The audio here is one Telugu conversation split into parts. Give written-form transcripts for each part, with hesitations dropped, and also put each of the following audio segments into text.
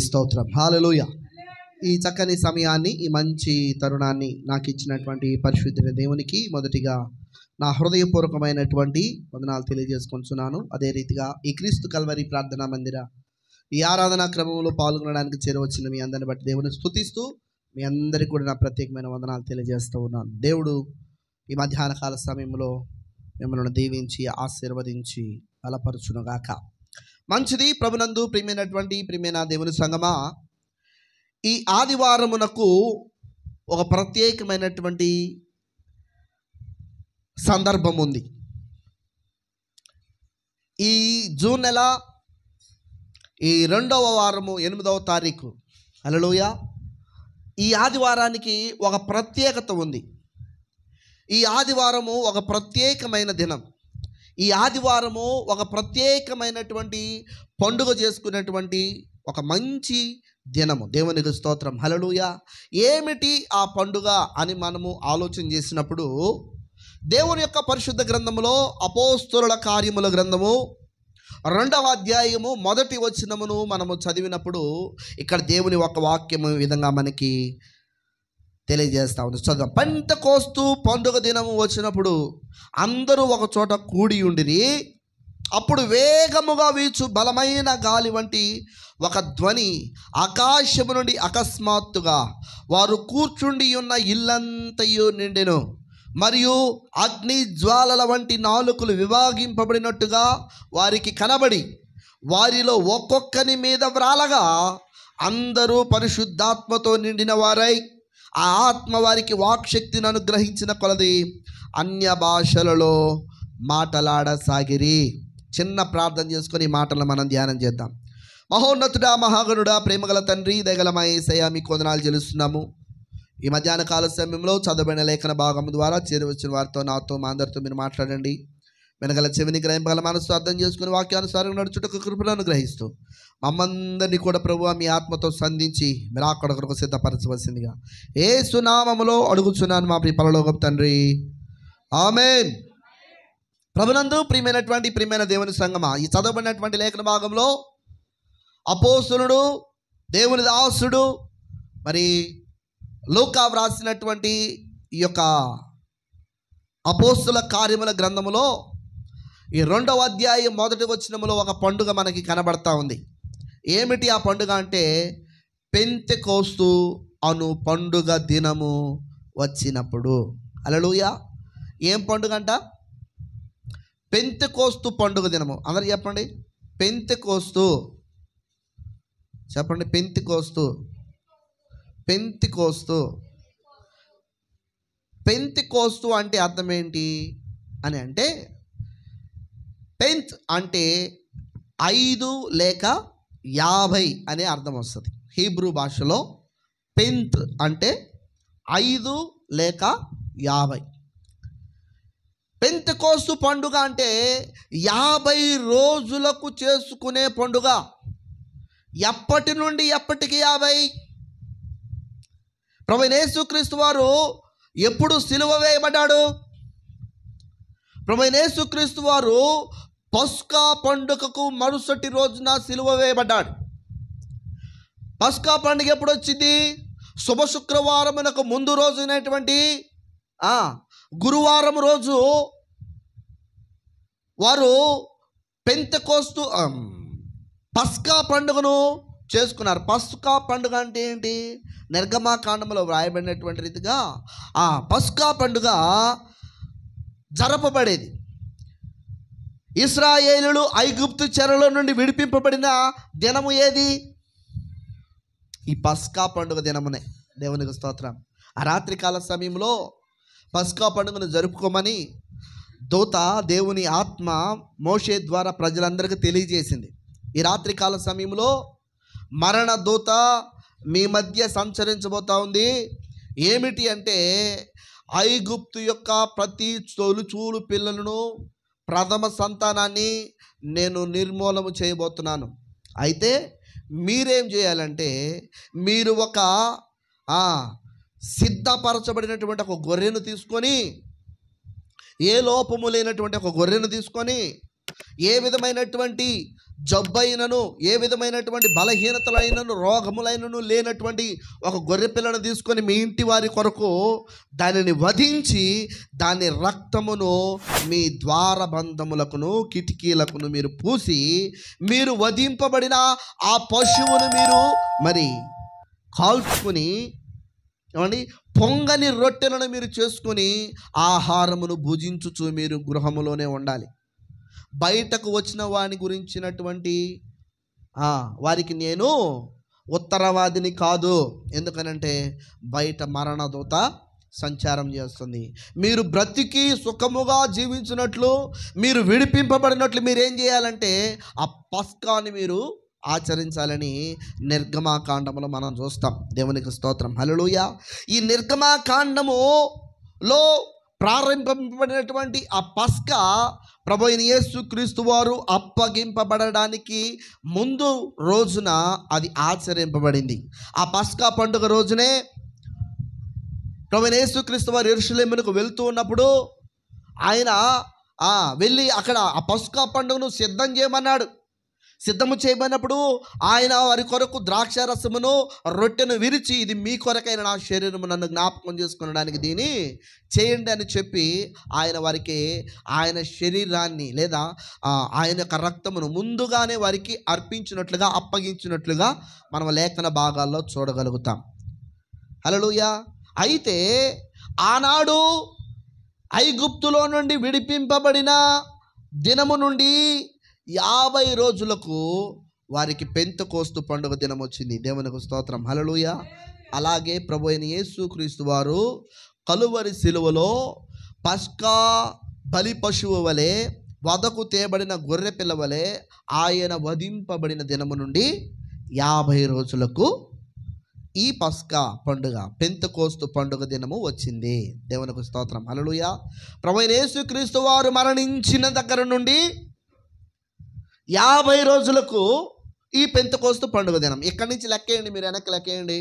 స్తోత్రం. హల్లెలూయా. ఈ చక్కని సమయాన్ని, ఈ మంచి తరుణాన్ని నాకు ఇచ్చినటువంటి పరిశుద్ధ దేవునికి మొదటిగా నా హృదయపూర్వకమైనటువంటి వందనాలు తెలియజేసుకుంటున్నాను. అదే రీతిగా ఈ క్రీస్తు కల్వరి ప్రార్థనా మందిర ఈ ఆరాధనా క్రమంలో పాల్గొనడానికి చేరవచ్చిన మీ అందరిని బట్టి దేవుని స్తుతిస్తూ మీ అందరికీ కూడా నా ప్రత్యేకమైన వందనాలు తెలియజేస్తూ ఉన్నాను. దేవుడు ఈ మధ్యాహ్న కాల సమయంలో మిమ్మల్ని దీవించి ఆశీర్వదించి బలపరచునుగాక. మంచిది. ప్రభునందు ప్రియమైన దేవుని సంగమా, ఈ ఆదివారమునకు ఒక ప్రత్యేకమైనటువంటి సందర్భం ఉంది. ఈ జూన్ నెల ఈ 2వ వారము 8వ తారీఖు, హల్లెలూయా, ఈ ఆదివారానికి ఒక ప్రత్యేకత ఉంది. ఈ ఆదివారము ఒక ప్రత్యేకమైన దినం. ఈ ఆదివారము ఒక ప్రత్యేకమైనటువంటి పండుగ చేసుకునేటువంటి ఒక మంచి దినము. దేవునికి స్తోత్రం. హల్లెలూయా. ఏమిటి ఆ పండుగ అని మనము ఆలోచన చేసినప్పుడు, దేవుని యొక్క పరిశుద్ధ గ్రంథములో అపోస్తలుల కార్యముల గ్రంథము 2వ అధ్యాయము 1వ వచనమును మనము చదివినప్పుడు ఇక్కడ దేవుని ఒక వాక్యము ఈ విధంగా మనకి తెలియజేస్తా ఉంది. చదువు. పెంతెకోస్తు పండుగ దినము వచ్చినప్పుడు అందరూ ఒక చోట కూడి ఉండిరి. అప్పుడు వేగముగా వీచు బలమైన గాలి వంటి ఒక ధ్వని ఆకాశము నుండి అకస్మాత్తుగా వారు కూర్చుండి ఉన్న ఇల్లంతయు నిండెను. మరియు అగ్ని జ్వాలల వంటి నాలుకలు విభాగింపబడినట్టుగా వారికి కనబడి వారిలో ఒక్కొక్కని మీద వ్రాలగా అందరూ పరిశుద్ధాత్మతో నిండిన వారై ఆ ఆత్మ వారికి వాక్శక్తిని అనుగ్రహించిన కొలది అన్య భాషలలో మాటలాడసాగిరి. చిన్న ప్రార్థన చేసుకొని ఈ మాటలను మనం ధ్యానం చేద్దాం. మహోన్నతుడా, మహాగణుడా, ప్రేమగల తండ్రి, దయగల యేసయ్యా, మీకు వందనాలు చెల్లిస్తున్నాము. ఈ మధ్యాహ్న కాల సమయంలో చదవబడిన లేఖన భాగం ద్వారా చేరవచ్చిన వారితో, నాతో, మా అందరితో మీరు మాట్లాడండి. వెనగల చెవిని గ్రహింపగల మనసు అర్థం చేసుకుని వాక్యానుసారం నడుచుటకు కృపను అనుగ్రహిస్తూ మమ్మందరినీ కూడా ప్రభువా మీ ఆత్మతో సంధించి మీరు అక్కడ కొరకు సిద్ధపరచవలసిందిగా యేసు నామములో అడుగుచున్నాను మా ప్రియ పరలోకపు తండ్రి, ఆమేన్. ప్రభునందు ప్రియమైన దేవుని సంగమా, ఈ చదవబడినటువంటి లేఖన భాగంలో అపోస్తలుడు, దేవుని దాసుడు, మరి లూకా వ్రాసినటువంటి ఈ యొక్క అపోస్తల కార్యముల గ్రంథములో ఈ 2వ అధ్యాయం 1వ వచనములో ఒక పండుగ మనకి కనబడతా ఉంది. ఏమిటి ఆ పండుగ అంటే, పెంతెకోస్తు అను పండుగ దినము వచ్చినప్పుడు. హల్లెలూయా. ఏం పండుగ అంట? పెంతెకోస్తు పండుగ దినము. అందరూ చెప్పండి, పెంతెకోస్తు. చెప్పండి, పెంతెకోస్తు. పెంతెకోస్తు. పెంతెకోస్తు అంటే అర్థం ఏంటి అని అంటే, పెంత్ అంటే 5 లేక 50 అనే అర్థం వస్తుంది. హీబ్రూ భాషలో పెంత్ అంటే 5 లేక 50. పెంతెకోస్తు పండుగ అంటే 50 రోజులకు చేసుకునే పండుగ. ఎప్పటి నుండి ఎప్పటికి 50? ప్రభువైన యేసుక్రీస్తు వారు ఎప్పుడు సిలువ వేయబడ్డాడు? ప్రభువైన యేసుక్రీస్తు వారు పస్కా పండుగకు మరుసటి రోజున సిలువ వేయబడ్డాడు. పస్కా పండుగ ఎప్పుడు వచ్చింది? శుభ శుక్రవారమునకు ముందు రోజునటువంటి గురువారం రోజు వారు పెంతెకోస్తు పస్కా పండుగను చేసుకున్నారు. పస్కా పండుగ అంటే ఏంటి? నిర్గమాకాండములో వ్రాయబడినటువంటి రీతిగా ఆ పస్కా పండుగ జరపబడేది. ఇశ్రాయేలులు ఐగుప్తు చెరలో నుండి విడిపింపబడిన దినము ఏది? ఈ పస్కా పండుగ దినమునే. దేవునికి స్తోత్రం. ఆ రాత్రికాల సమయంలో పస్కా పండుగను జరుపుకోమని దూత, దేవుని ఆత్మ మోషే ద్వారా ప్రజలందరికీ తెలియజేసింది. ఈ రాత్రికాల సమయంలో మరణ దూత మీ మధ్య సంచరించబోతా ఉంది. ఏమిటి అంటే, ఐగుప్తు యొక్క ప్రతి తొలిచూలు పిల్లలను, ప్రథమ సంతానాన్ని నేను నిర్మూలన చేయబోతున్నాను. అయితే మీరేం చేయాలంటే, మీరు ఒక సిద్ధపరచబడినటువంటి ఒక గొర్రెను తీసుకొని, ఏ లోపము లేనటువంటి ఒక గొర్రెను తీసుకొని ఏ విధమైనటువంటి జబ్బైనను, ఏ విధమైనటువంటి బలహీనతలైనను, రోగములైనను లేనటువంటి ఒక గొర్రె పిల్లను తీసుకొని మీ ఇంటి వారి కొరకు దానిని వధించి దాని రక్తమును మీ ద్వారబంధములకును కిటికీలకును మీరు పూసి, మీరు వధింపబడిన ఆ పశువును మీరు మరి కాల్చుకుని, ఏమండి, పొంగని రొట్టెలను మీరు చేసుకుని ఆహారమును భుజించుచు మీరు గృహములోనే ఉండాలి. బయటకు వచ్చిన వాని గురించినటువంటి వారికి నేను ఉత్తరవాదిని కాదు. ఎందుకనంటే బయట మరణదూత సంచారం చేస్తుంది. మీరు బ్రతికి సుఖముగా జీవించినట్లు, మీరు విడిపింపబడినట్లు మీరేం చేయాలంటే ఆ పస్కాని మీరు ఆచరించాలని నిర్గమాకాండములో మనం చూస్తాం. దేవునికి స్తోత్రం, హల్లెలూయా. ఈ నిర్గమాకాండములో ప్రారంభింపబడినటువంటి ఆ పస్కా ప్రభువైన యేసుక్రీస్తు వారు అప్పగింపబడడానికి ముందు రోజున అది ఆచరింపబడింది. ఆ పస్కా పండుగ రోజునే ప్రభువైన యేసుక్రీస్తు వారు యెరూషలేమునకు వెళ్తూ ఉన్నప్పుడు ఆయన వెళ్ళి అక్కడ ఆ పస్కా పండుగను సిద్ధం చేయమన్నాడు. సిద్ధము చేయమన్నప్పుడు ఆయన వారి కొరకు ద్రాక్షారసమును రొట్టెను విరిచి, ఇది మీ కొరకైన నా శరీరము, నన్ను జ్ఞాపకం చేసుకునడానికి దీన్ని చేయండి అని చెప్పి ఆయన వారికి ఆయన శరీరాన్ని లేదా ఆయన యొక్క రక్తమును ముందుగానే వారికి అర్పించినట్లుగా, అప్పగించినట్లుగా మనం లేఖన భాగాల్లో చూడగలుగుతాం. హల్లెలూయా. అయితే ఆనాడు ఐగుప్తులో నుండి విడిపింపబడిన దినము నుండి 50 రోజులకు వారికి పెంతెకోస్తు పండుగ దినం వచ్చింది. దేవునికి స్తోత్రం, హల్లెలూయా. అలాగే ప్రభువైన యేసుక్రీస్తు వారు కలువరి శిలువలో పస్కా బలి పశువు వలె, వధకు తేబడిన గొర్రె పిల్ల వలె ఆయన వధింపబడిన దినము నుండి 50 రోజులకు ఈ పస్కా పండుగ, పెంతెకోస్తు పండుగ దినము వచ్చింది. దేవునికి స్తోత్రం, హల్లెలూయా. ప్రభువైన యేసుక్రీస్తు వారు మరణించిన దగ్గర నుండి 50 రోజులకు ఈ పెంతెకోస్తు పండుగ దినం. ఇక్కడి నుంచి లెక్కేయండి, మీరు వెనక్కి లెక్కేయండి.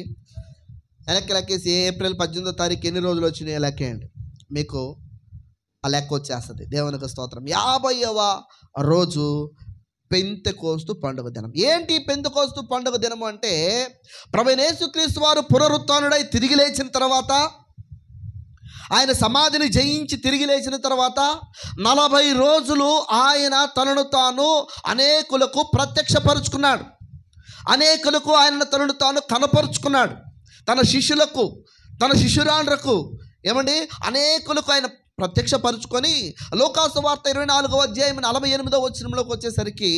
వెనక్కి లెక్కేసి ఏప్రిల్ 18వ తారీఖు ఎన్ని రోజులు వచ్చినాయో లెక్కేయండి, మీకు ఆ లెక్క వచ్చేస్తుంది. దేవునికి స్తోత్రం. 50వ రోజు పెంతెకోస్తు పండుగ దినం. ఏంటి పెంతెకోస్తు పండుగ దినము అంటే, ప్రభువైన యేసుక్రీస్తు వారు పునరుత్థానుడై తిరిగి లేచిన తర్వాత, ఆయన సమాధిని జయించి తిరిగి లేచిన తర్వాత 40 రోజులు ఆయన తనను తాను అనేకులకు ప్రత్యక్షపరుచుకున్నాడు. అనేకులకు ఆయన తనను తాను కనపరుచుకున్నాడు. తన శిష్యులకు, తన శిష్యురాండ్రకు, ఏమండి, అనేకులకు ఆయన ప్రత్యక్షపరుచుకొని లోకాసు వార్త 24వ అధ్యాయం 48వ వచనంలోకి వచ్చేసరికి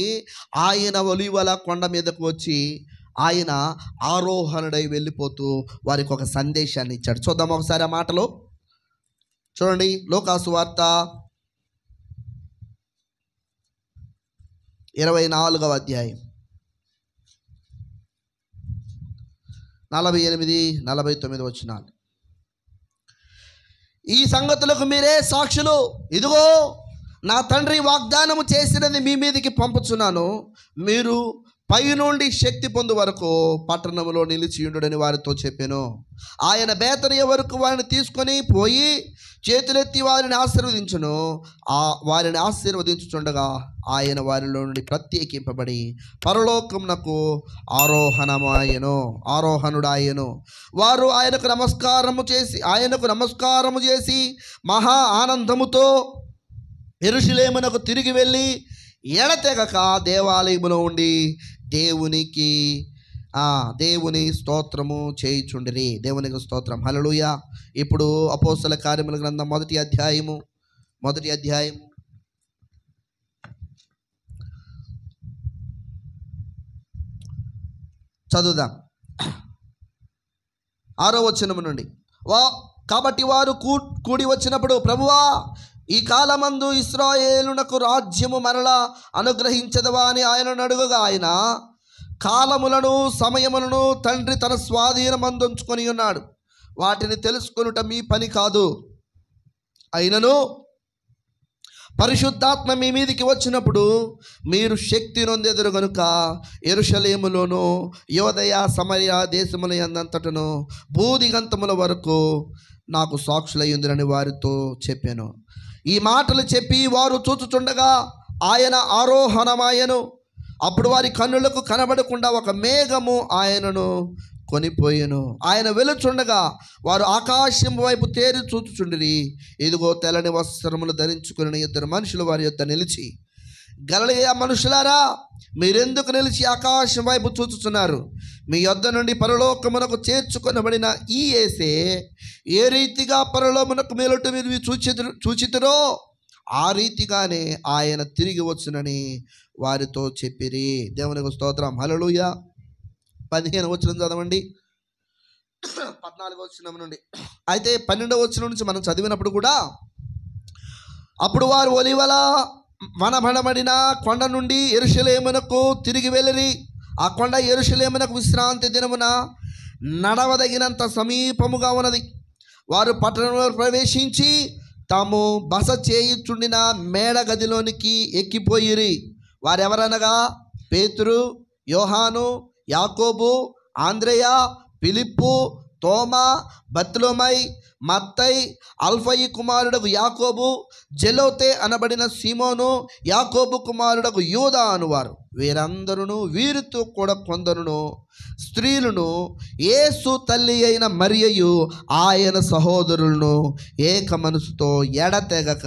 ఆయన ఒలీవల కొండ మీదకు వచ్చి ఆయన ఆరోహణుడై వెళ్ళిపోతూ వారికి ఒక సందేశాన్ని ఇచ్చాడు. చూద్దాం ఒకసారి ఆ మాటలు. చూడండి, లోకాసు వార్త 24వ అధ్యాయం 48, 49 వచనాలు. ఈ సంగతులకు మీరే సాక్షులు. ఇదిగో నా తండ్రి వాగ్దానము చేసినది మీ మీదకి పంపుచున్నాను. మీరు పైనుండి శక్తి పొందు వరకు పట్టణంలో నిలిచి ఉండుడని వారితో చెప్పాను. ఆయన బేతనియ వరకు వారిని తీసుకొని పోయి చేతులెత్తి వారిని ఆశీర్వదించును. వారిని ఆశీర్వదించుచుండగా ఆయన వారిలో నుండి ప్రత్యేకింపబడి పరలోకమునకు ఆరోహణుడాయను. వారు ఆయనకు నమస్కారము చేసి మహా ఆనందముతో యెరూషలేమునకు తిరిగి వెళ్ళి ఎడతెగక దేవాలయములో ఉండి దేవుని స్తోత్రము చేయుచుండిరి. దేవునికి స్తోత్రం, హల్లెలూయా. ఇప్పుడు అపోస్తల కార్యముల గ్రంథం 1వ అధ్యాయము చదువుదాం. 6వ వచనము నుండి. కాబట్టి వారు కూడి వచ్చినప్పుడు, ప్రభువా, ఈ కాలమందు ఇశ్రాయేలునకు రాజ్యము మరలా అనుగ్రహించదవా అని ఆయనను అడుగగా, ఆయన కాలములను సమయములను తండ్రి తన స్వాధీనమందుంచుకొని ఉన్నాడు. వాటిని తెలుసుకొనుట మీ పని కాదు. అయినను పరిశుద్ధాత్మ మీ మీదికి వచ్చినప్పుడు మీరు శక్తి నొందెదరు గనుక యెరూషలేములోను యోదయ సమరయ దేశముల యందంతటను భూదిగంతముల వరకు నాకు సాక్షులయ్యుందిరని వారితో చెప్పాను. ఈ మాటలు చెప్పి వారు చూచుచుండగా ఆయన ఆరోహణమాయను. అప్పుడు వారి కన్నులకు కనబడకుండా ఒక మేఘము ఆయనను కొనిపోయెను. ఆయన వెలుచుండగా వారు ఆకాశం వైపు తేరి చూచుచుండిరి. ఇదిగో తెల్లని వస్త్రములు ధరించుకుని 2 మనుషులు వారి యొద్ద నిలిచి, గలిలయ మనుషులారా, మీరెందుకు నిలిచి ఆకాశం వైపు చూచుచున్నారు? మీ యొద్ద నుండి పరలోకమునకు చేర్చుకొనబడిన ఈ యేసే ఏ రీతిగా పరలోకమునకు మేలుట మీరు చూచితురో ఆ రీతిగానే ఆయన తిరిగి వచ్చునని వారితో చెప్పిరి. దేవునికి స్తోత్రం. హల్లెలూయా. 15వ వచనం చదవండి. 14వ వచనం నుండి. అయితే 12వ వచనం నుంచి మనం చదివినప్పుడు కూడా, అప్పుడు వారు ఒలీవల వనబడబడిన కొండ నుండి యెరూషలేమునకు తిరిగి వెళ్ళిరి. ఆ కొండ యెరూషలేమునకు విశ్రాంతి దినమున నడవదగినంత సమీపముగా ఉన్నది. వారు పట్టణంలో ప్రవేశించి తాము బస చేయుచుండిన మేడ గదిలోనికి ఎక్కిపోయిరి. వారెవరనగా పేతురు, యోహాను, యాకోబు, ఆంద్రేయ, ఫిలిప్పు, తోమా, బర్తొలొమై, మత్తయి, అల్ఫయి కుమారుడగు యాకోబు, జెలోతే అనబడిన సీమోను, యాకోబు కుమారుడగు యూదా అనువారు. వీరందరూ వీరితో కూడా కొందరును స్త్రీలను, యేసు తల్లి అయిన మరియయు ఆయన సహోదరులను ఏక మనసుతో ఎడతెగక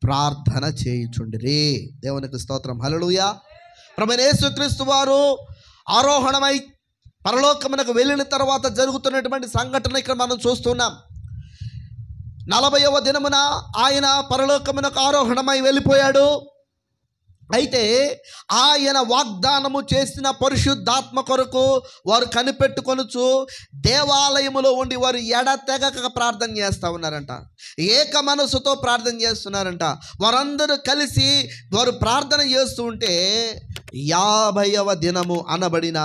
ప్రార్థన చేయుచుండిరి. దేవునికి స్తోత్రం. హల్లెలూయా. ప్రభువైన యేసుక్రీస్తు వారు ఆరోహణమై పరలోకమునకు వెళ్ళిన తర్వాత జరుగుతున్నటువంటి సంఘటన ఇక్కడ మనం చూస్తున్నాం. 40వ దినమున ఆయన పరలోకమునకు ఆరోహణమై వెళ్ళిపోయాడు. అయితే ఆయన వాగ్దానము చేసిన పరిశుద్ధాత్మ కొరకు వారు కనిపెట్టుకొనుచు దేవాలయములో ఉండి వారు ఎడతెగక ప్రార్థన చేస్తూ ఉన్నారంట. ఏక మనసుతో ప్రార్థన చేస్తున్నారంట. వారందరూ కలిసి వారు ప్రార్థన చేస్తూ ఉంటే 50వ దినము అనబడిన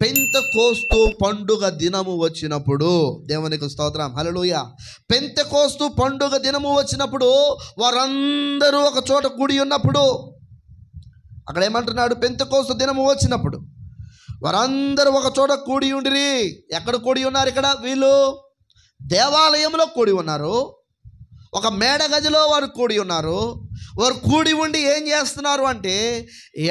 పెంతెకోస్తు పండుగ దినము వచ్చినప్పుడు, దేవునికి స్తోత్రం. హల్లెలూయా. పెంతెకోస్తు పండుగ దినము వచ్చినప్పుడు వారందరూ ఒక చోట కూడి ఉన్నప్పుడు, అక్కడ ఏమంటున్నాడు? పెంతెకోస్తు దినము వచ్చినప్పుడు వారందరూ ఒక చోట కూడి ఉండిరి. ఎక్కడ కూడి ఉన్నారు? ఇక్కడ వీళ్ళు దేవాలయంలో కూడి ఉన్నారు. ఒక మేడ గదిలో వారు కూడి ఉన్నారు. వారు కూడి ఉండి ఏం చేస్తున్నారు అంటే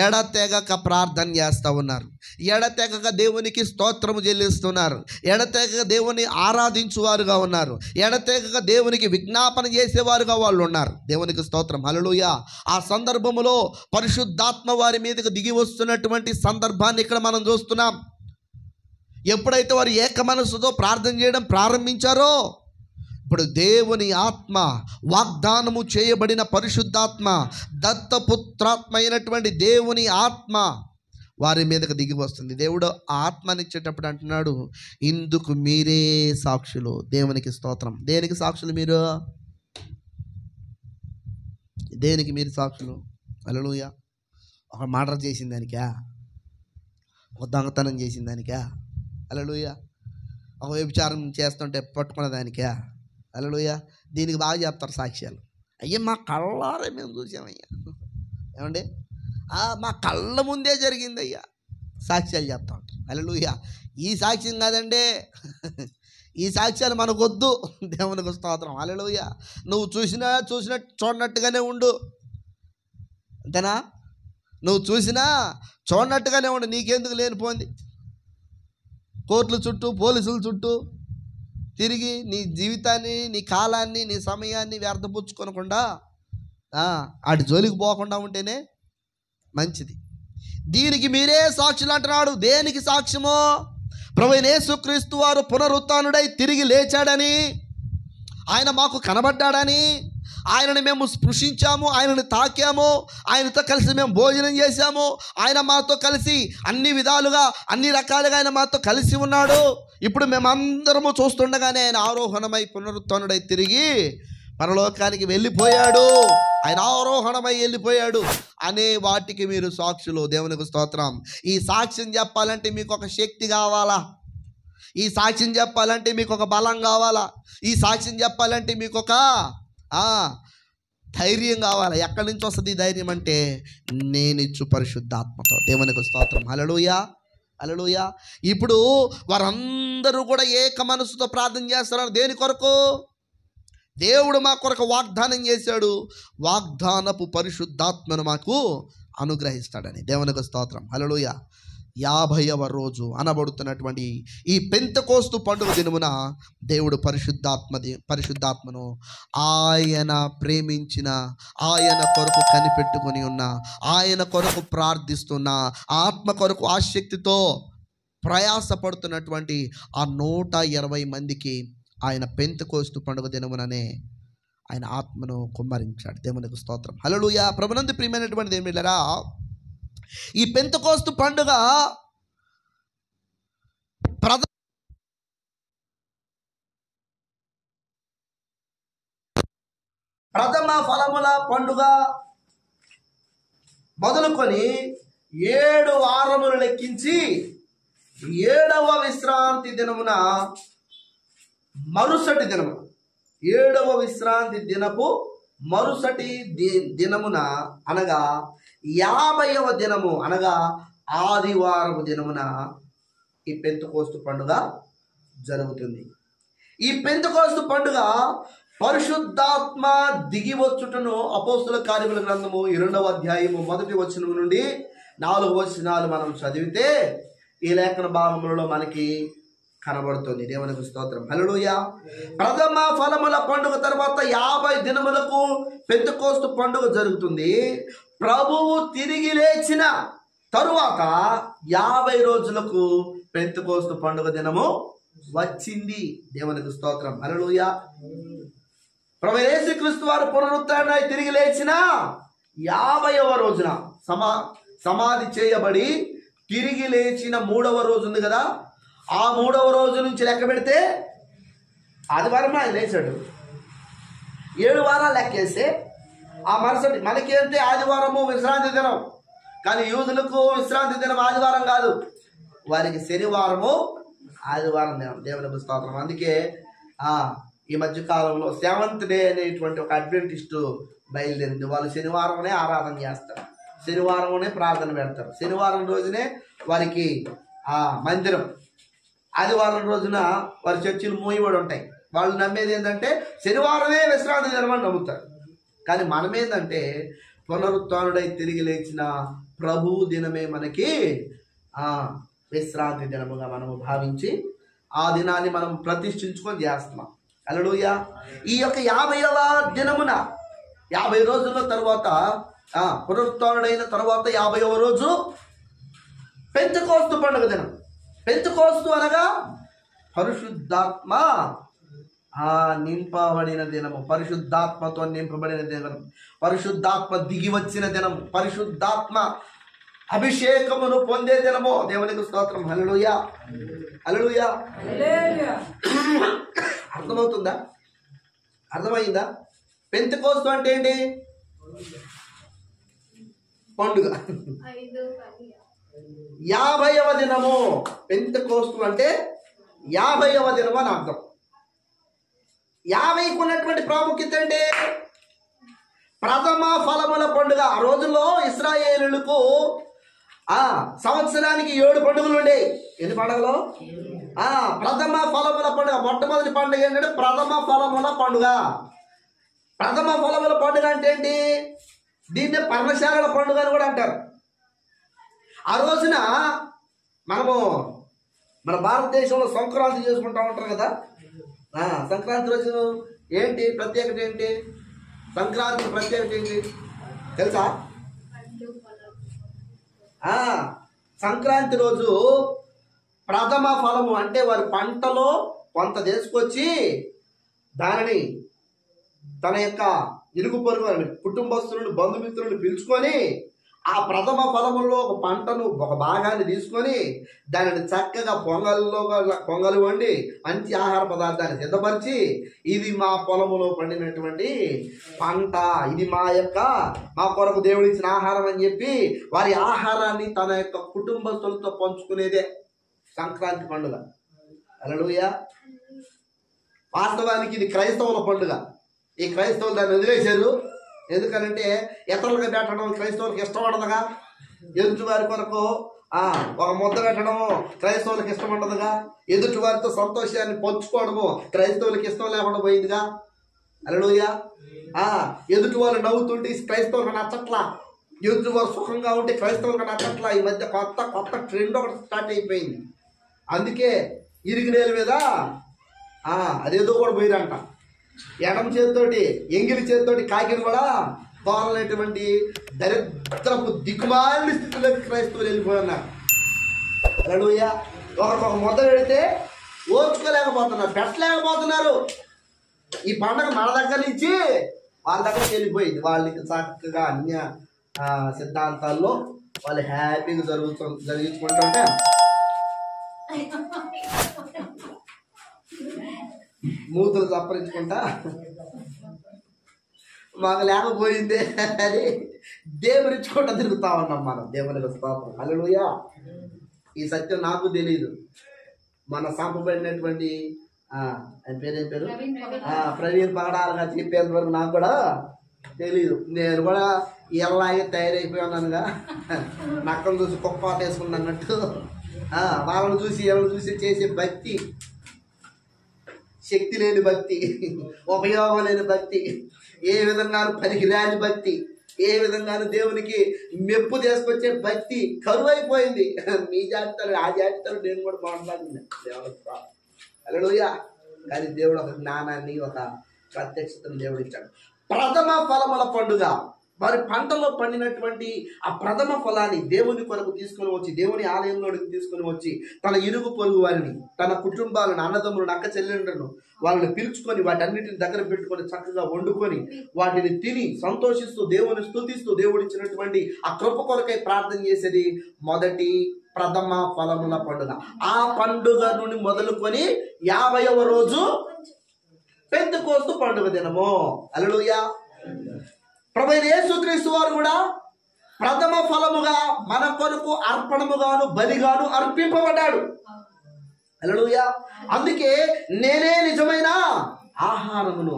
ఎడతెగక ప్రార్థన చేస్తూ ఉన్నారు. ఎడతెగక దేవునికి స్తోత్రము చెల్లిస్తున్నారు. ఎడతెగక దేవుని ఆరాధించువారుగా ఉన్నారు. ఎడతెగక దేవునికి విజ్ఞాపన చేసేవారుగా వాళ్ళు ఉన్నారు. దేవునికి స్తోత్రం. హల్లెలూయా. ఆ సందర్భములో పరిశుద్ధాత్మ వారి మీదకి దిగి వస్తున్నటువంటి సందర్భాన్ని ఇక్కడ మనం చూస్తున్నాం. ఎప్పుడైతే వారు ఏక మనసుతో ప్రార్థన చేయడం ప్రారంభించారో, ఇప్పుడు దేవుని ఆత్మ, వాగ్దానము చేయబడిన పరిశుద్ధాత్మ, దత్తపుత్రాత్మ అయినటువంటి దేవుని ఆత్మ వారి మీదకి దిగి వస్తుంది. దేవుడు ఆ ఆత్మనిచ్చేటప్పుడు అంటున్నాడు, ఇందుకు మీరే సాక్షులు. దేవునికి స్తోత్రం. దేనికి సాక్షులు మీరు? దేనికి మీరు సాక్షులు? హల్లెలూయా. ఒక మర్డర్ చేసిన దానికా? ఒక దొంగతనం చేసిన దానికా? హల్లెలూయా. ఒక వ్యభిచారం చేస్తుంటే పట్టుకున్న దానికా? హల్లెలూయా. దీనికి బాగా చెప్తారు సాక్ష్యాలు. అయ్యా మా కళ్ళారే మేము చూసామయ్యా, ఏమండి, మా కళ్ళ ముందే జరిగింది అయ్యా, సాక్ష్యాలు చెప్తా ఉంటారు. హల్లెలూయా. ఈ సాక్ష్యం కాదండి, ఈ సాక్ష్యాలు మనకొద్దు. దేవునికి స్తోత్రం. హల్లెలూయా. నువ్వు చూసినట్టు చూడనట్టుగానే ఉండు, అంతేనా? నువ్వు చూసినా చూడనట్టుగానే ఉండు. నీకెందుకు లేనిపోయింది కోర్టుల చుట్టూ, పోలీసుల చుట్టూ తిరిగి నీ జీవితాన్ని, నీ కాలాన్ని, నీ సమయాన్ని వ్యర్థపుచ్చుకోనకుండా అటు జోలికి పోకుండా ఉంటేనే మంచిది. దీనికి మీరే సాక్షులు అంటున్నాడు. దేనికి సాక్ష్యమో? ప్రభువైన యేసుక్రీస్తు వారు పునరుత్థానుడై తిరిగి లేచాడని, ఆయన మాకు కనబడ్డాడని, ఆయనని మేము స్పృశించాము, ఆయనని తాకాము, ఆయనతో కలిసి మేము భోజనం చేశాము, ఆయన మాతో కలిసి అన్ని విధాలుగా, అన్ని రకాలుగా ఆయన మాతో కలిసి ఉన్నాడు. ఇప్పుడు మేమందరము చూస్తుండగానే ఆయన ఆరోహణమై పునరుత్థానుడై తిరిగి పరలోకానికి వెళ్ళిపోయాడు. ఆయన ఆరోహణమై వెళ్ళిపోయాడు అనే వాటికి మీరు సాక్షులు. దేవునికి స్తోత్రం. ఈ సాక్ష్యం చెప్పాలంటే మీకు ఒక శక్తి కావాలా? ఈ సాక్ష్యం చెప్పాలంటే మీకు ఒక బలం కావాలా? ఈ సాక్ష్యం చెప్పాలంటే మీకు ఒక ధైర్యం కావాలి. ఎక్కడి నుంచి వస్తుంది ఈ ధైర్యం అంటే నేనిచ్చు పరిశుద్ధాత్మతో. దేవునికి స్తోత్రం. హల్లెలూయా. హల్లెలూయా. ఇప్పుడు వారందరూ కూడా ఏక మనసుతో ప్రార్థన చేస్తున్నారు. దేని కొరకు? దేవుడు మా కొరకు వాగ్దానం చేశాడు, వాగ్దానపు పరిశుద్ధాత్మను మాకు అనుగ్రహిస్తాడని. దేవునికి స్తోత్రం. హల్లెలూయా. 50వ రోజు అనబడుతున్నటువంటి ఈ పెంతెకోస్తు పండుగ దినమున దేవుడు పరిశుద్ధాత్మను ఆయన ప్రేమించిన, ఆయన కొరకు కనిపెట్టుకొని ఉన్న, ఆయన కొరకు ప్రార్థిస్తున్న, ఆత్మ కొరకు ఆసక్తితో ప్రయాసపడుతున్నటువంటి ఆ 120 మందికి ఆయన పెంతెకోస్తు పండుగ దినముననే ఆయన ఆత్మను కుమ్మరించాడు. దేవునికి స్తోత్రం. హల్లెలూయా. ప్రభునందు ప్రియమైనటువంటి దేవునిలారా, ఈ పెంతెకోస్తు పండుగ ప్రథమ ఫలముల పండుగ మొదలుకొని 7 వారములు లెక్కించి 7వ విశ్రాంతి దినమున మరుసటి దినము, 7వ విశ్రాంతి దినపు మరుసటి దినమున అనగా 50వ దినము అనగా ఆదివారము దినమున ఈ పెంతెకోస్తు పండుగ జరుగుతుంది. ఈ పెంతెకోస్తు పండుగ పరిశుద్ధాత్మ దిగి వచ్చుటను అపోస్తుల కార్యముల గ్రంథము 2వ అధ్యాయము 1వ వచనం నుండి 4వ వచనాలు మనం చదివితే ఈ లేఖన భాగములలో మనకి కనబడుతుంది. దేవునికి స్తోత్రం. హల్లెలూయా. ప్రథమ ఫలముల పండుగ తర్వాత 50 దినములకు పెంతెకోస్తు పండుగ జరుగుతుంది. ప్రభువు తిరిగి లేచిన తరువాత 50 రోజులకు పెంతెకోస్తు పండుగ దినము వచ్చింది. దేవునికి స్తోత్రం. హల్లెలూయా. ప్రభువు యేసుక్రీస్తు వారు పునరుత్థానమై తిరిగి లేచిన 50వ రోజున సమాధి చేయబడి తిరిగి లేచిన 3వ రోజు ఉంది కదా, ఆ 3వ రోజు నుంచి లెక్క పెడితే ఆదివారం ఆయన లేచాడు. 7 వారాలు లెక్కేస్తే ఆ మరుసటి మనకి అంటే ఆదివారము విశ్రాంతి దినం, కానీ యూదులకు విశ్రాంతి దినం ఆదివారం కాదు, వారికి శనివారము ఆదివారం దినం. దేవునికి స్తోత్రం. అందుకే ఈ మధ్య కాలంలో 7th డే అనేటువంటి ఒక అడ్వెంటిస్టు బయలుదేరింది. వాళ్ళు శనివారంనే ఆరాధన చేస్తారు, శనివారంలోనే ప్రార్థన పెడతారు, శనివారం రోజునే వారికి మందిరం, ఆదివారం రోజున వారి చర్చిలు మూయబడి ఉంటాయి. వాళ్ళు నమ్మేది ఏంటంటే శనివారమే విశ్రాంతి దినం అని నమ్ముతారు. కానీ మనం ఏంటంటే పునరుత్థానుడై తిరిగి లేచిన ప్రభువు దినమే మనకి విశ్రాంతి దినముగా మనము భావించి ఆ దినాన్ని మనం ప్రతిష్ఠించుకొని చేస్తున్నాం. హల్లెలూయా. ఈ యొక్క 50వ దినమున 50 రోజుల తర్వాత పునరుత్థానుడైన తర్వాత 50వ రోజు పెంతెకోస్తు పండుగ దినం. పెంతెకోస్తు అనగా పరిశుద్ధాత్మ నింపబడిన దినము, పరిశుద్ధాత్మతో నింపబడిన దినం, పరిశుద్ధాత్మ దిగి వచ్చిన దినం, పరిశుద్ధాత్మ అభిషేకమును పొందే దినము. దేవునికి స్తోత్రం. హల్లెలూయా. హల్లెలూయా. అర్థమవుతుందా? అర్థమైందా? పెంతెకోస్తు అంటే ఏంటి? పండుగ. 50వ దినము. పెంతెకోస్తు అంటే 50వ దినము అని అర్థం. 50కు ఉన్నటువంటి ప్రాముఖ్యత అంటే ప్రథమ ఫలముల పండుగ. ఆ రోజుల్లో ఇశ్రాయేలులకు సంవత్సరానికి 7 పండుగలు ఉండేవి. ఎన్ని పండుగలు? ప్రథమ ఫలముల పండుగ. మొట్టమొదటి పండుగ ఏంటంటే ప్రథమ ఫలముల పండుగ. ప్రథమ ఫలముల పండుగ అంటే ఏంటి? దీన్నే పర్ణశాలల పండుగ అని కూడా అంటారు. ఆ రోజున మనము మన భారతదేశంలో సంక్రాంతి చేసుకుంటా ఉంటారు కదా. సంక్రాంతి రోజు ఏంటి ప్రత్యేకత? ఏంటి సంక్రాంతి ప్రత్యేకత? ఏంటి తెలుసా? సంక్రాంతి రోజు ప్రథమ ఫలము అంటే వారి పంటలో కొంత తీసుకొచ్చి దానిని తన యొక్క ఇరుగు పొరుగు కుటుంబస్తులను బంధుమిత్రులను పిలుచుకొని ఆ ప్రథమ ఫలములో ఒక పంటను ఒక భాగాన్ని తీసుకొని దానిని చక్కగా పొంగలు వండి మంచి ఆహార పదార్థాన్ని సిద్ధపరిచి ఇది మా పొలములో పండినటువంటి పంట, ఇది మా కొరకు దేవుడిచ్చిన ఆహారం అని చెప్పి వారి ఆహారాన్ని తన యొక్క కుటుంబస్తులతో పంచుకునేదే సంక్రాంతి పండుగ. హల్లెలూయా. వాస్తవానికి ఇది క్రైస్తవుల పండుగ. ఈ క్రైస్తవులు దాన్ని వదిలేశారు. ఎందుకనంటే ఇతరులుగా పెట్టడం క్రైస్తవులకు ఇష్టం ఉండదుగా. ఎదుటి వారి కొరకు ఒక ముద్ద పెట్టడము క్రైస్తవులకు ఇష్టం ఉండదుగా. ఎదుటి వారితో సంతోషాన్ని పంచుకోవడము క్రైస్తవులకు ఇష్టం లేకుండా పోయిందిగా. హల్లెలూయా. ఎదుటి వాళ్ళు నవ్వుతుంటే క్రైస్తవులకు నచ్చట్లా, ఎదుటి వారు సుఖంగా ఉంటే క్రైస్తవులకు నచ్చట్లా. ఈ మధ్య కొత్త ట్రెండ్ ఒకటి స్టార్ట్ అయిపోయింది. అందుకే ఇరిగినేల మీద అదేదో కూడా పోయిరంట. ఎడమ చేతితోటి ఎంగిలి చేతితోటి కాకిని కూడా తోలనేటువంటి దరిద్రపు దిక్కుమాలిన స్థితిలోకి క్రైస్తవులు వెళ్ళిపోతున్నారు. హల్లెలూయా. ఒకరికొక మొదలు పెడితే ఓర్చుకోలేకపోతున్నారు, పెట్టలేకపోతున్నారు. ఈ పండగ మన దగ్గర నుంచి వాళ్ళ దగ్గరికి వెళ్ళిపోయింది. వాళ్ళకి చక్కగా అన్య సిద్ధాంతాల్లో వాళ్ళు హ్యాపీగా జరిగించుకుంటుంటే మూతులు సప్పరించుకుంటా మాకు లేకపోయిందే అని దేవునిచ్చుకుంటా తిరుగుతా ఉన్నాం మనం. దేవునికి స్తోత్రం. హల్లెలూయా. ఈ సత్యం నాకు తెలీదు. మన సంపబడినటువంటి ఆయన పేరు ప్రవీణ్ పగడాలుగా చెప్పేంత వరకు నాకు కూడా తెలీదు. నేను కూడా ఎలాగే తయారైపోయి ఉన్నానుగా, నక్కను చూసి కుక్క వేసుకున్నా అన్నట్టు వాళ్ళని చూసి ఎవరిని చూసి చేసే భక్తి శక్తి లేని భక్తి, ఉపయోగం లేని భక్తి, ఏ విధంగానూ పనికిరాని భక్తి, ఏ విధంగానూ దేవునికి మెప్పు తీసుకొచ్చే భక్తి కరువైపోయింది. మీ జాతితో ఆ జాతితో నేను కూడా బాగుంటుంది. హల్లెలూయా. కానీ దేవుడు ఒక జ్ఞానాన్ని, ఒక ప్రత్యక్షతను దేవుడు ఇచ్చాడు. ప్రథమ ఫలముల పండుగ. వారి పంటలో పండినటువంటి ఆ ప్రథమ ఫలాన్ని దేవుని కొరకు తీసుకొని వచ్చి, దేవుని ఆలయంలోకి తీసుకొని వచ్చి, తన ఇరుగు పొరుగు వారిని, తన కుటుంబాలను, అన్నదమ్ములను, అక్క చెల్లెండ్లను వాళ్ళని పిలుచుకొని వాటన్నిటిని దగ్గర పెట్టుకొని చక్కగా వండుకొని వాటిని తిని సంతోషిస్తూ దేవుని స్తుతిస్తూ దేవుడు ఇచ్చినటువంటి ఆ కృప కొరకై ప్రార్థన చేసేది మొదటి ప్రథమ ఫలముల పండుగ. ఆ పండుగ నుండి మొదలుకొని 50వ రోజు పెంతెకోస్తు పండుగ దినము. హల్లెలూయా. ప్రభువైన యేసుక్రీస్తు వారు కూడా ప్రథమ ఫలముగా మన కొరకు అర్పణముగాను బలిగాను అర్పింపబడ్డాడు. హల్లెలూయా. అందుకే నేనే నిజమైన ఆహారమును.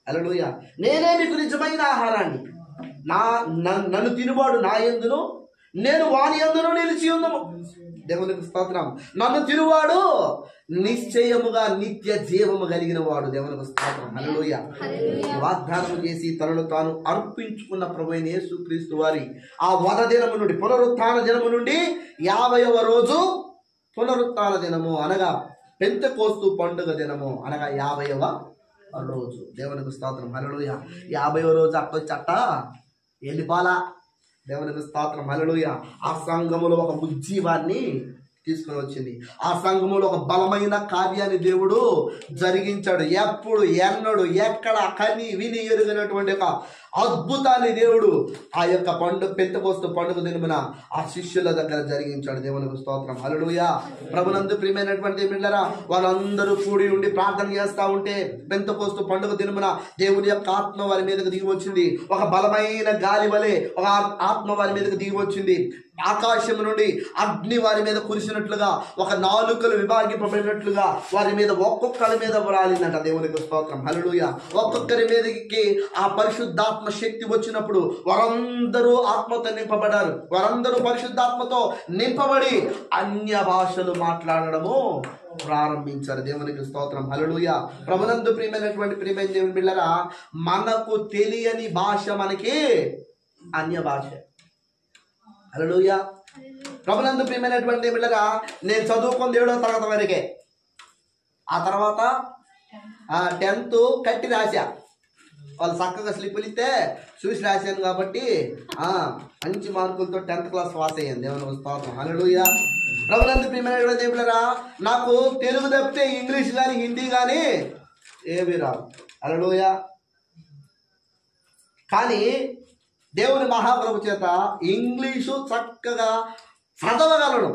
హల్లెలూయా. నేనే మీకు నిజమైన ఆహారాన్ని. నన్ను తినువాడు నా యందును, నేను వాని యందును నిలిచి ఉందము. దేవునికి స్తోత్రం. నన్ను తినువాడు నిశ్చయముగా నిత్య జీవము కలిగిన వాడు. దేవునికి స్తోత్రం. హల్లెలూయా. వాగ్దానం చేసి తనను తాను అర్పించుకున్న ప్రభువైన యేసుక్రీస్తు వారి ఆ వధ దినము నుండి, పునరుత్థాన దినము నుండి 50వ రోజు పునరుత్థాన దినము అనగా పెంతెకోస్తు పండుగ దినము అనగా 50వ రోజు. దేవునికి స్తోత్రం. హల్లెలూయా. 50వ రోజు అట్టొచ్చట వెళ్ళిపోలా. దేవునికి స్తోత్రం. హల్లెలూయా. ఆ సంఘములో ఒక ఉజ్జీవాన్ని తీసుకొని వచ్చింది. ఆ సంఘములో ఒక బలమైన కార్యాన్ని దేవుడు జరిగించాడు. ఎప్పుడు ఎన్నడు ఎక్కడ కని విని ఎరుగినటువంటి ఒక అద్భుతాన్ని దేవుడు ఆ యొక్క పెంతెకోస్తు పండుగ దినమున ఆ శిష్యుల దగ్గర జరిగించాడు. దేవునికి స్తోత్రం. హల్లెలూయా. ప్రభునందు ప్రియమైనటువంటి బిడ్డలారా, వాళ్ళందరూ కూడి ఉండి ప్రార్థన చేస్తూ ఉంటే పెంతెకోస్తు పండుగ దినమున దేవుని యొక్క ఆత్మ వారి మీదకు దిగి వచ్చింది. ఒక బలమైన గాలి వలె ఒక ఆత్మ వారి మీదకు దిగి వచ్చింది. ఆకాశం నుండి అగ్ని వారి మీద కురిసినట్లుగా, ఒక నాలుకలు విభాగింపబడినట్లుగా వారి మీద ఒక్కొక్కరి మీద రాలిందంట. దేవునికి స్తోత్రం. హల్లెలూయా. ఒక్కొక్కరి మీదకి ఆ పరిశుద్ధాత్మ శక్తి వచ్చినప్పుడు వారందరూ ఆత్మతో నింపబడ్డారు. వారందరూ పరిశుద్ధాత్మతో నింపబడి అన్య భాషలు మాట్లాడడము ప్రారంభించారు. దేవునికి స్తోత్రం. హల్లెలూయా. ప్రభునందు ప్రియమైనటువంటి ప్రియమైన దేవుని బిడ్డలారా, మనకు తెలియని భాష మనకి అన్య భాష. హల్లెలూయా. ప్రభునందు ప్రియమైనటువంటి బిడ్డలారా, నేను చదువుకొని 7వ తరగతి వరకే. ఆ తర్వాత 10th కట్టి రాశా. వాళ్ళు చక్కగా స్లిప్పులు ఇస్తే చూసి రాశాను కాబట్టి మంచి మార్కులతో 10th క్లాస్ పాస్ అయ్యాను. దేవునికి స్తోత్రం. హల్లెలూయా. ప్రభునందు ప్రియమైనటువంటి బిడ్డలారా, నాకు తెలుగు తప్పితే ఇంగ్లీష్ కానీ హిందీ కానీ ఏమీ రావు. హల్లెలూయా. కానీ దేవుని మహాప్రభు చేత ఇంగ్లీషు చక్కగా చదవగలను,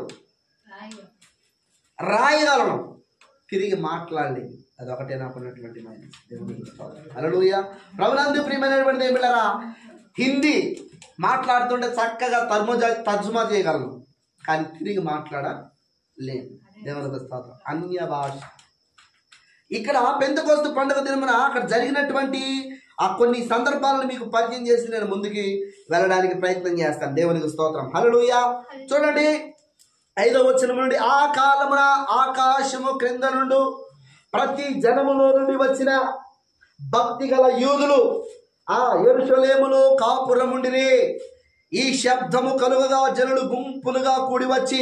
రాయగలను, తిరిగి మాట్లాడలేదు. అదొకటే నాకు ఉన్నటువంటి మైనస్. దేవునికి స్తోత్రం. హల్లెలూయా. ప్రభునందు ప్రియమైనటువంటి బిడ్డలారా, హిందీ మాట్లాడుతుంటే చక్కగా తర్జుమా చేయగలను, కానీ తిరిగి మాట్లాడలేదు. దేవునికి స్తోత్రం. అన్య భాష. ఇక్కడ పెంతెకోస్తు పండుగ దినమున అక్కడ జరిగినటువంటి ఆ కొన్ని సందర్భాలను మీకు పరిచయం చేసి నేను ముందుకి వెళ్ళడానికి ప్రయత్నం చేస్తాను. దేవునికి స్తోత్రం. హల్లెలూయా. చూడండి 5వ వచనం నుండి, ఆ కాలమున ఆకాశము క్రింద నుండి ప్రతి జనములో నుండి వచ్చిన భక్తి గల యూదులు ఆ యెరూషలేములో కాపురముండిరి. ఈ శబ్దము కలుగగా జనులు గుంపులుగా కూడి వచ్చి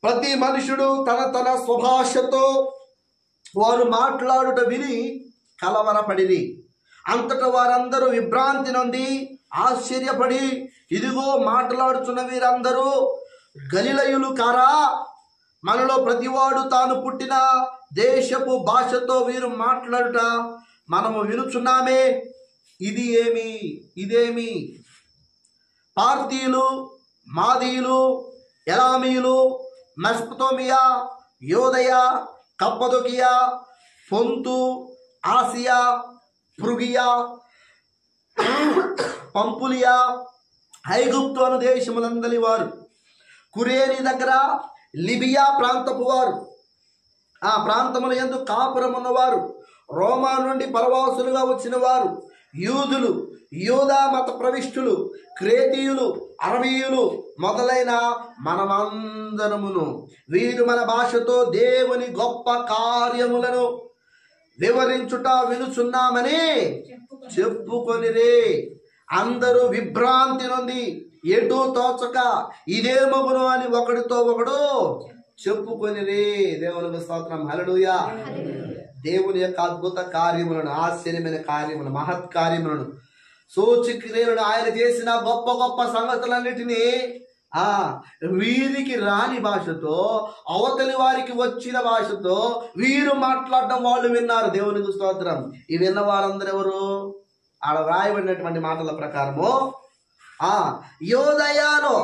ప్రతి మనుషుడు తన తన స్వభాషతో వారు మాట్లాడుట విని కలవరపడిరి. అంతటా వారందరూ విభ్రాంతి నొంది ఆశ్చర్యపడి, ఇదిగో మాట్లాడుచున్న వీరందరూ గలిలయులు కారా? మనలో ప్రతివాడు తాను పుట్టిన దేశపు భాషతో వీరు మాట్లాడుట మనము వినుచున్నామే. ఇదేమి పార్థీయులు, మాదీయులు, ఎలామీయులు, మెసొపొతామియా, యోదయ, కప్పదొకియా, పొంతు, ఆసియా, ఫ్రుగియా, పంపులియా, ఐగుప్తు అను దేశములందలి వారు, కురేని దగ్గర లిబియా ప్రాంతపు వారు, ఆ ప్రాంతముల యందు కాపురమున్నవారు, రోమా నుండి పరవాసులుగా వచ్చిన వారు, యూదులు, యూదా మత ప్రవిష్టులు, క్రేతీయులు, అరబీయులు మొదలైన మనమందరమును వీరు మన భాషతో దేవుని గొప్ప కార్యములను వివరించుట వినుచున్నామని చెప్పుకొనిరే. అందరూ విభ్రాంతి నొంది ఎటు తోచక ఇదేమగును అని ఒకడితో ఒకడు చెప్పుకొనిరే. దేవునికి స్తోత్రం. హల్లెలూయా. దేవుని యొక్క అద్భుత కార్యములను, ఆశ్చర్యమైన కార్యములను, మహత్ కార్యములను, సూచక్రియలను, ఆయన చేసిన గొప్ప గొప్ప సంగతులన్నిటినీ వీరికి రాని భాషతో, అవతలి వారికి వచ్చిన భాషతో వీరు మాట్లాడడం వాళ్ళు విన్నారు. దేవునికి స్తోత్రం. ఈ విన్న వారందరూ ఎవరు? ఆడ రాయబడినటువంటి మాటల ప్రకారము యోదయాలో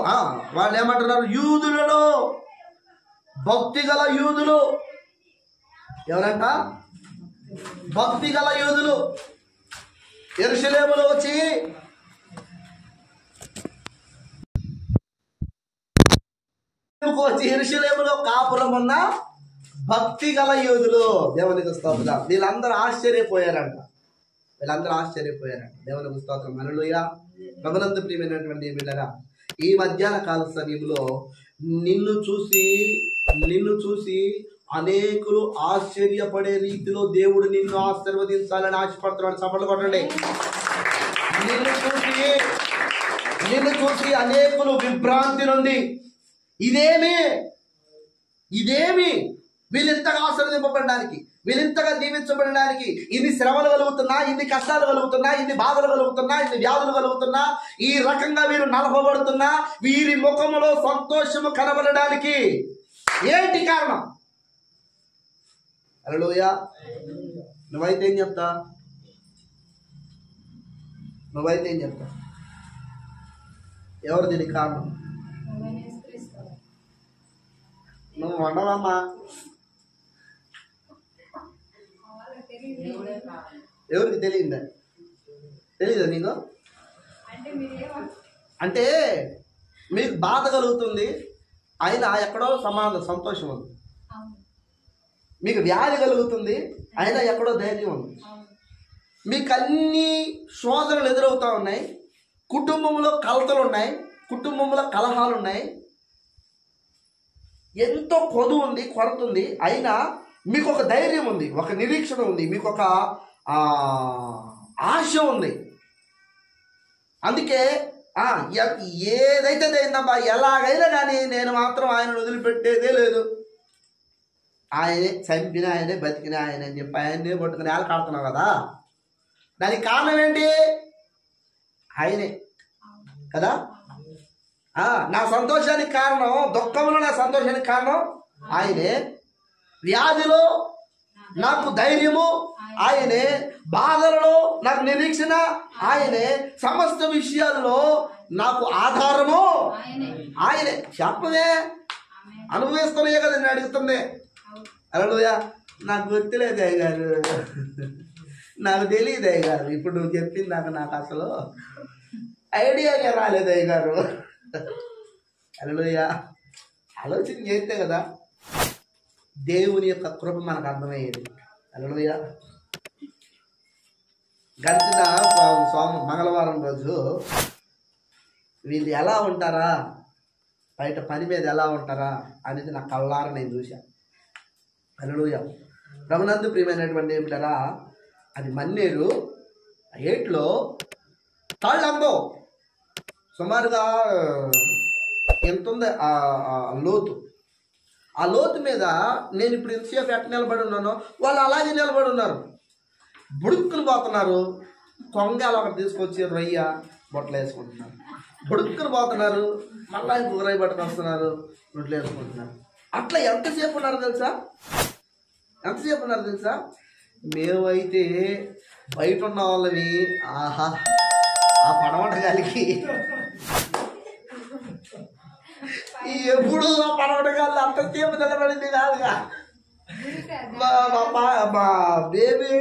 వాళ్ళు ఏమంటున్నారు? యూదులలో భక్తి గల యూదులు. ఎవరంట? భక్తి గల యూదులు యెరూషలేములో వచ్చి యెరూషలేములో కాపురం ఉన్న భక్తి గల యూదులు. దేవునికి స్తోత్రం. వీళ్ళందరూ ఆశ్చర్యపోయారంట. దేవునికి స్తోత్రం. హల్లెలూయా. ప్రభునందు ప్రియమైనటువంటి బిడ్డగా, ఈ మధ్యాహ్న కాల సమయంలో నిన్ను చూసి అనేకులు ఆశ్చర్యపడే రీతిలో దేవుడు నిన్ను ఆశీర్వదించాలని ఆశపడుతున్నాడు. చప్పట్లు కొట్టండి. నిన్ను చూసి అనేకులు విభ్రాంతి నుండి ఇదేమి వీళ్ళింతగా ఆశీర్వదింపబడడానికి, వీళ్ళింతగా దీవించబడడానికి ఇన్ని శ్రమలు కలుగుతున్నా, ఇన్ని కష్టాలు కలుగుతున్నా, ఇన్ని బాధలు కలుగుతున్నా, ఇన్ని వ్యాధులు కలుగుతున్నా, ఈ రకంగా వీరు నలపబడుతున్నా, వీరి ముఖములో సంతోషము కనబడడానికి ఏంటి కారణం? హల్లెలూయా. నువ్వైతే ఏం చెప్తా? ఎవరు దీనికి కారణం? నువ్వు వండవమ్మా. ఎవరికి తెలియదా నీకు? అంటే మీకు బాధ కలుగుతుంది, అయినా ఎక్కడో సంతోషం ఉంది. మీకు వ్యాధి కలుగుతుంది, అయినా ఎక్కడో ధైర్యం ఉంది. మీకు అన్ని శోధనలు ఎదురవుతూ ఉన్నాయి, కుటుంబంలో కలతలు ఉన్నాయి, కుటుంబంలో కలహాలు ఉన్నాయి, ఎంతో కొదువు ఉంది, కొరత ఉంది, అయినా మీకు ఒక ధైర్యం ఉంది, ఒక నిరీక్షణ ఉంది, మీకు ఒక ఆశ ఉంది. అందుకే ఏదైతే అయిందమ్మా, ఎలాగైనా కానీ నేను మాత్రం ఆయనను వదిలిపెట్టేదే లేదు. ఆయనే చంపిన ఆయనే, బతికిన ఆయన అని చెప్పి ఆయనే పట్టుకుని కాడుతున్నావు కదా. దానికి కారణం ఏంటి? ఆయనే కదా. నా సంతోషానికి కారణం, దుఃఖంలో నా సంతోషానికి కారణం ఆయనే, వ్యాధిలో నాకు ధైర్యము ఆయనే, బాధలలో నాకు నిరీక్షణ ఆయనే, సమస్త విషయాల్లో నాకు ఆధారము ఆయనే. చెప్పదే అనుభవిస్తున్నాయే కదా నేను అడుగుతుంది. హల్లెలూయా. నాకు గుర్తులేదు అయ్యగారు, నాకు తెలియదు అయ్యగారు. ఇప్పుడు నువ్వు చెప్పింది నాకు అసలు ఐడియాగా రాలేదు అయ్యగారు. హల్లెలూయా. ఆలోచన చేస్తే కదా దేవుని యొక్క కృప మనకు అర్థమయ్యేది. హల్లెలూయా. గడిచిన మంగళవారం రోజు వీళ్ళు ఎలా ఉంటారా, బయట పని మీద ఎలా ఉంటారా అనేది నా కళ్ళారా నేను చూశాను. హల్లెలూయా. ప్రభునందు ప్రియమైనటువంటి ఏమిటారా, అది మన్నేరు. ఆ ఏట్లో తాళ్ళు అందం సుమారుగా ఎంత ఉంది ఆ లోతు. ఆ లోతు మీద నేను ఇప్పుడు ఎంతసేపు ఎట్ట నిలబడి ఉన్నానో వాళ్ళు అలాగే నిలబడి ఉన్నారు. బుడుక్కుని పోతున్నారు. కొంగలు ఒకటి తీసుకొచ్చి రొయ్య బొట్టలు వేసుకుంటున్నారు. బుడుక్కుని పోతున్నారు. మళ్ళా ఇంకొక రొయ్య బట్టలు వస్తున్నారు, రొట్టెలు వేసుకుంటున్నారు. అట్లా ఎంతసేపు ఉన్నారు తెలుసా? మేమైతే బయట ఉన్న వాళ్ళని ఆహా ఆ పడవటగాలికి ఎప్పుడు ఆ పడవటగాళ్ళు అంతసేపు నిలబడింది కాదుగా. మా బేబీ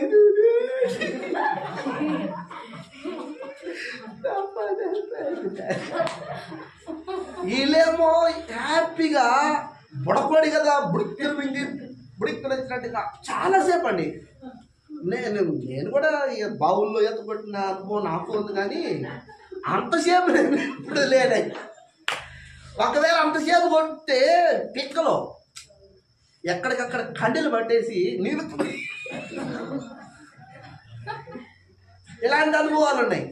వీళ్ళేమో హ్యాపీగా బుడపడి కదా బుడిక్కులు వచ్చినట్టుగా చాలాసేపు అండి. నేను కూడా బావుల్లో ఎత్తుకొట్టిన అనుభవం నాకు ఉంది, కానీ అంతసేపు నేను ఇప్పుడు లేనే. ఒకవేళ అంతసేపు కొట్టే పిక్కలో ఎక్కడికక్కడ కండెలు పట్టేసి నీళ్ళు ఇలాంటి అనుభవాలు ఉన్నాయి.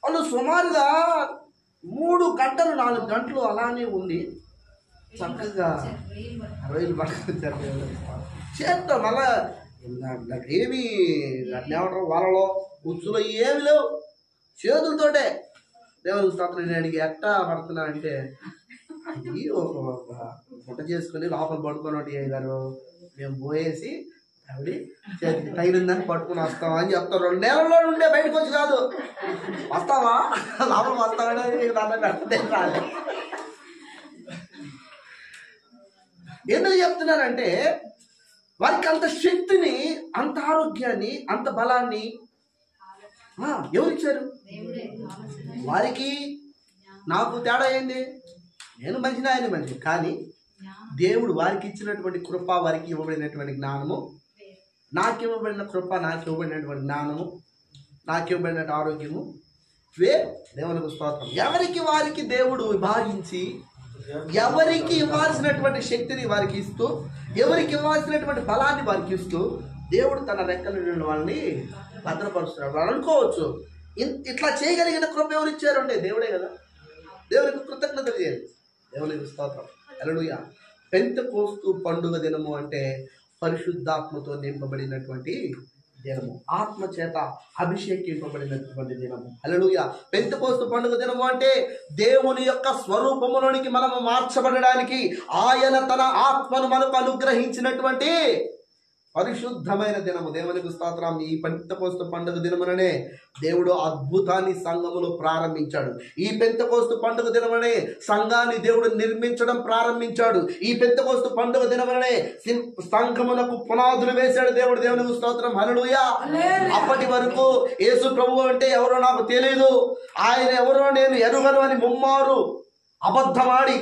వాళ్ళు సుమారుగా 3 గంటలు 4 గంటలు అలానే ఉంది. చక్కగా రొయ్యలు పట్టుకొచ్చారు చేత్తో. మళ్ళా నాకేమి ఏమంటారు వాళ్ళలో ఉచ్చులో ఏమి లేవు, చేతులతోటే దేవుని స్తోత్రం. నేను అడిగి ఎట్టా పడుతున్నా అంటే అది ఒక గుట్ట చేసుకుని లోపల పడుకున్నట్టు అయ్యారు. మేము పోయేసి ఆవిడ చేతికి తగిలిందని పట్టుకుని వస్తావా అని చెప్తాను. 2 నెలల్లో ఉండే బయటకు వచ్చి కాదు, వస్తావా లోపల వస్తావని రాలేదు. ఎందుకు చెప్తున్నారంటే వారికి అంత శక్తిని, అంత ఆరోగ్యాన్ని, అంత బలాన్ని ఎవరిచ్చారు? వారికి. నాకు తేడా ఏంది? నేను మనిషిని, ఆయన మనిషి. కానీ దేవుడు వారికి ఇచ్చినటువంటి కృప, వారికి ఇవ్వబడినటువంటి జ్ఞానము, నాకు ఇవ్వబడిన కృప, నాకు ఇవ్వబడినటువంటి జ్ఞానము, నాకు ఇవ్వబడిన ఆరోగ్యము దేవునికి స్తోత్రం. ఎవరికి వారికి దేవుడు విభాగించి ఎవరికి ఇవ్వాల్సినటువంటి శక్తిని వారికి ఇస్తూ, ఎవరికి ఇవ్వాల్సినటువంటి బలాన్ని వారికి ఇస్తూ దేవుడు తన రెక్కల నుండి వాళ్ళని భద్రపరుస్తున్నాడు. వాళ్ళు అనుకోవచ్చు ఇట్లా చేయగలిగిన కృప ఎవరు ఇచ్చారు అంటే దేవుడే కదా. దేవునికి కృతజ్ఞతలు చేయాలి. దేవునికి స్తోత్రం. హల్లెలూయా. పెంతెకోస్తు పండుగ దినము అంటే పరిశుద్ధాత్మతో నింపబడినటువంటి దినము, ఆత్మ చేత అభిషేకింపబడినటువంటి దినము. హల్లెలూయా. పెంతెకోస్తు పండుగ దినము అంటే దేవుని యొక్క స్వరూపములోనికి మనము మార్చబడడానికి ఆయన తన ఆత్మను మనకు అనుగ్రహించినటువంటి పరిశుద్ధమైన దినము. దేవునికి స్తోత్రం. ఈ పెంతెకోస్తు పండుగ దినముననే దేవుడు అద్భుతాన్ని సంఘములో ప్రారంభించాడు. ఈ పెంతెకోస్తు పండుగ దినమునే సంఘాన్ని దేవుడు నిర్మించడం ప్రారంభించాడు. ఈ పెంతెకోస్తు పండుగ దినముననే సంఘమునకు పునాదులు వేశాడు దేవుడు. దేవునికి స్తోత్రం. హల్లెలూయా. అప్పటి వరకు యేసు ప్రభువు అంటే ఎవరో నాకు తెలియదు, ఆయన ఎవరో నేను ఎరుగను అని ముమ్మారు అబద్ధమాడి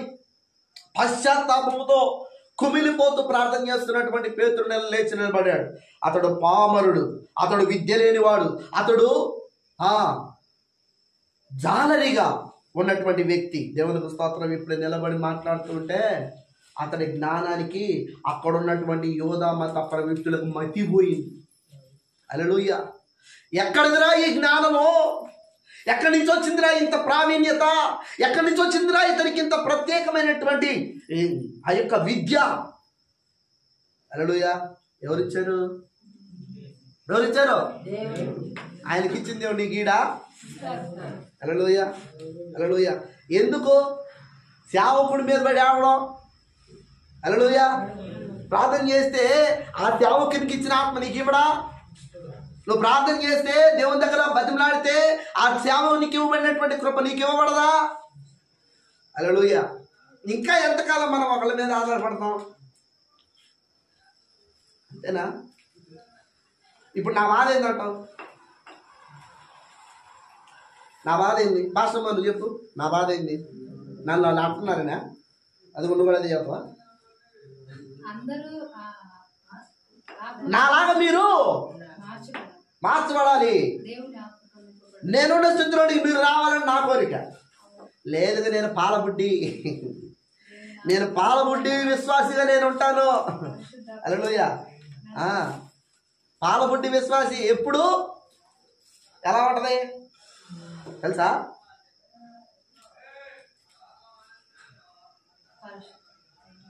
పశ్చాత్తాపముతో కుమిలిపోతూ ప్రార్థన చేస్తున్నటువంటి పేతురు లేచి నిలబడాడు. అతడు పామరుడు, అతడు విద్య లేనివాడు, అతడు జాలరిగా ఉన్నటువంటి వ్యక్తి. దేవునికి స్తోత్రం. ఇప్పుడు నిలబడి మాట్లాడుతుంటే అతడి జ్ఞానానికి అక్కడ ఉన్నటువంటి యోధా మత ప్రవృత్తులకు మతిపోయింది. హల్లెలూయా. ఎక్కడిదిరా ఈ జ్ఞానము? ఎక్కడి నుంచి వచ్చిందిరా ఇంత ప్రావీణ్యత? ఎక్కడి నుంచి వచ్చిందిరా ఇతనికి ఇంత ప్రత్యేకమైనటువంటి ఆ యొక్క విద్య? హల్లెలూయా. ఎవరిచ్చారు? ఆయనకి ఇచ్చింది దేవుడు. నీ గీడా. హల్లెలూయా. హల్లెలూయా. ఎందుకు? సేవకుడి మీద పడి ఆవడం. హల్లెలూయా. ప్రార్థన చేస్తే ఆ సేవకునికి ఇచ్చిన ఆత్మ నీకు ఇవ్వడా? నువ్వు ప్రార్థన చేస్తే దేవుని దగ్గర బతిమలాడితే ఆ సేవకునికి ఇవ్వబడినటువంటి కృప నీకు ఇవ్వబడదా? హల్లెలూయా. ఇంకా ఎంతకాలం మనం ఒకళ్ళ మీద ఆధారపడతాం? అంతేనా? ఇప్పుడు నా బాధ ఏందంటావు? నా బాధ ఏంది? భాషమ్మ నువ్వు చెప్పు. నా బాధ ఏంది? నన్ను వాళ్ళు అంటున్నారనా? అది నువ్వు కూడా చెప్పవా? నాలాగా మీరు మార్చబడాలి. నేనున్న స్థితిలోనికి మీరు రావాలని నా కోరిక. లేదు నేను పాలబుడ్డి విశ్వాసిగా నేను ఉంటాను. హల్లెలూయా. పాలబుడ్డి విశ్వాసి ఎప్పుడు ఎలా ఉంటది తెలుసా?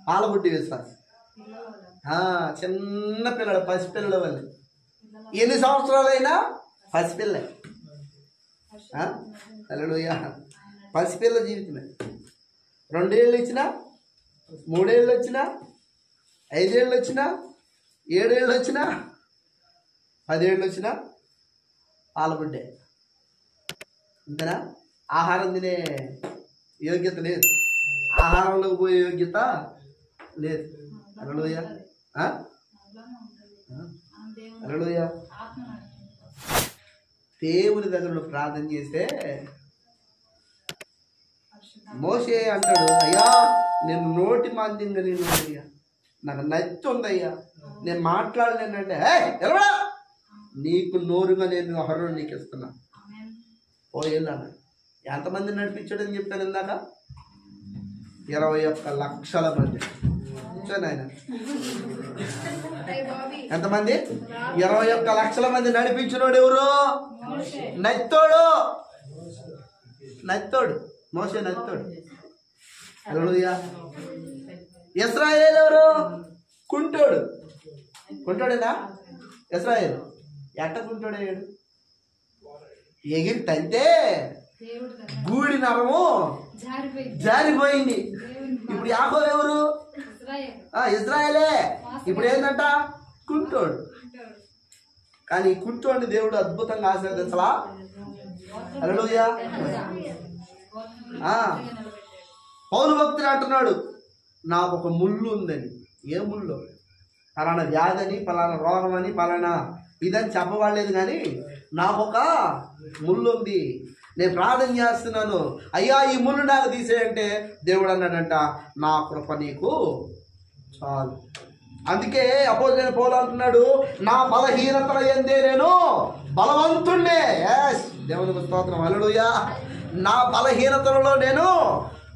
పాలబుడ్డి విశ్వాసి చిన్న పిల్లలు, పసిపిల్లల వాళ్ళు. ఎన్ని సంవత్సరాలైనా పసిపిల్ల. హల్లెలూయా. పసిపిల్ల జీవితమే. 2 ఏళ్ళు ఇచ్చినా, 3 ఏళ్ళు వచ్చినా, 5 ఏళ్ళు వచ్చినా, 7 ఏళ్ళు వచ్చినా, 10 ఏళ్ళు వచ్చినా పాలబుడ్డే. అంతేనా? ఆహారం తినే యోగ్యత లేదు, ఆహారంలోకి పోయే యోగ్యత లేదు. హల్లెలూయా. హల్లెలూయా. దేవుని దగ్గర ప్రార్థన చేస్తే మోషే అంటాడు, అయ్యా నేను నోటి మాంద్యంగా నేను అయ్యా, నాకు నచ్చుందయ్యా, నేను మాట్లాడలేనంటే ఎలా నీకు నోరుగా నేను అహరోను నీకు ఇస్తున్నా పోయేళ్ళు అన్నాడు. ఎంతమంది నడిపించాడని చెప్పాను ఇందాక? 21 లక్షల మంది. ఆయన ఎంతమంది? 21 లక్షల మంది నడిపించినోడు ఎవరు? నత్తోడు. మోషే నత్తోడు. హల్లెలూయా. ఇశ్రాయేలు ఎవరు? కుంటోడేనా ఇశ్రాయేలు? ఎట్ట కుంటోడయ్యాడు? ఎగిరి తంతే గూడి నరము జారిపోయింది. ఇప్పుడు యాకోబు ఎవరు? ఇశ్రాయేలే. ఇప్పుడు ఏంటంట? కుంటోడు. కానీ కుంటోడిని దేవుడు అద్భుతంగా ఆశీర్వదించలా. హల్లెలూయా. పౌలు భక్తుడు అంటున్నాడు, నాకు ఒక ముళ్ళు ఉందని. ఏ ముళ్ళు? పలానా వ్యాధి అని, పలానా రోగం అని, పలానా ఇదని చెప్పవాలేదు, కానీ నాకు ఒక ముళ్ళు ఉంది, నేను ప్రార్థన చేస్తున్నాను, అయ్యా ఈ ముళ్ళు నాకు తీసేయంటే దేవుడు అన్నాడంట, నా కృప నీకు చాలు. అందుకే అపోస్తలుడైన పౌలు అంటున్నాడు, నా బలహీనతల యందే నేను బలవంతుణ్ణే. దేవునికి స్తోత్రం. హల్లెలూయా. నా బలహీనతలలో నేను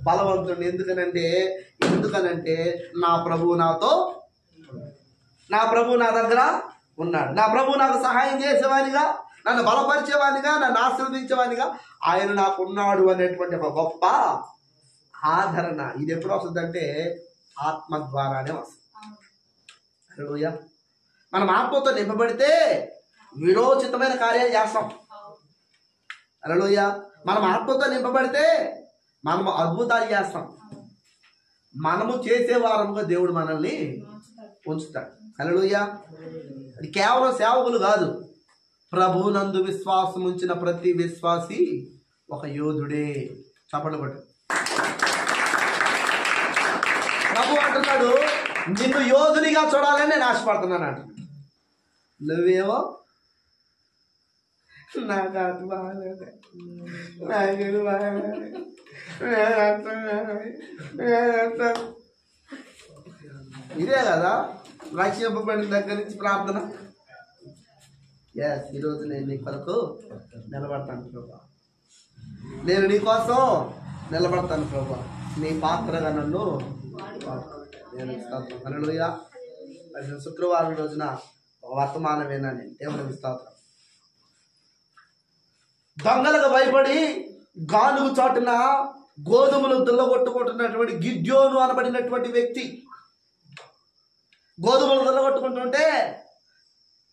బలవంతుణ్ణి. ఎందుకనంటే నా ప్రభువు నా దగ్గర ఉన్నాడు. నా ప్రభువు నాకు సహాయం చేసేవానిగా, నన్ను బలపరిచేవానిగా, నన్ను ఆశీర్వదించేవానిగా ఆయన నాకు ఉన్నాడు అనేటువంటి ఒక గొప్ప ఆదరణ. ఇది ఎప్పుడు వస్తుందంటే ఆత్మ ద్వారానే వస్తుంది. హల్లెలూయా. మనం ఆత్మతో నింపబడితే విరోచితమైన కార్యాలు చేస్తాం. హల్లెలూయా. మనం ఆత్మతో నింపబడితే మనము అద్భుతాలు చేస్తాం. మనము చేసే వారముగా దేవుడు మనల్ని ఉంచుతాడు. హల్లెలూయా. అది కేవలం సేవకులు కాదు, ప్రభువునందు విశ్వాసం ఉంచిన ప్రతి విశ్వాసి ఒక యోధుడే. చప్పట్లు కొట్టు. ప్రభు అంటున్నాడు, నిన్ను యోధునిగా చూడాలని నేను ఆశపడుతున్నాను అంటున్నాడు. నువ్వేమో నాకు అది బాగాలేదు, నాకు బాగాలేదు, ఇదే కదా రక్షింపబడిన దగ్గర నుంచి ప్రార్థన. ఈరోజు నేను నీ కొరకు నిలబడతాను ప్రభా, నేను నీ కోసం నిలబడతాను ప్రభా, నీ పాత్రగా నన్ను నేను ఇస్తాను. హల్లెలూయా. శుక్రవారం రోజున ఒక వర్తమానం విన్నాను. దేవునికి స్తోత్రం. దొంగలకు భయపడి గానుగు చాటున గోధుమలు దుల్లగొట్టుకుంటున్నటువంటి గిద్యోను అనబడినటువంటి వ్యక్తి గోధుమలు దుల్లగొట్టుకుంటుంటే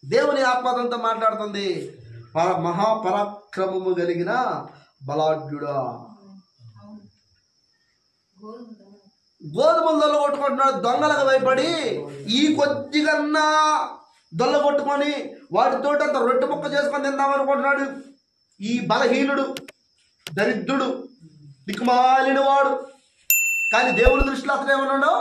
దేవుని ఆత్మతో మాట్లాడుతుంది, మహాపరాక్రమము కలిగిన బలాఢ్యుడా. గోధుమలు దొల్లగొట్టుకుంటున్నాడు. దొంగలకు భయపడి ఈ కొద్దిగన్నా దొల్లగొట్టుకొని వాటితో అంత రొట్టె ముక్క చేసుకొని తిందామనుకుంటున్నాడు. ఈ బలహీనుడు, దరిద్రుడు, దిక్కుమాలిన వాడు. కానీ దేవుని దృష్టిలో అతను ఏమన్నాడు?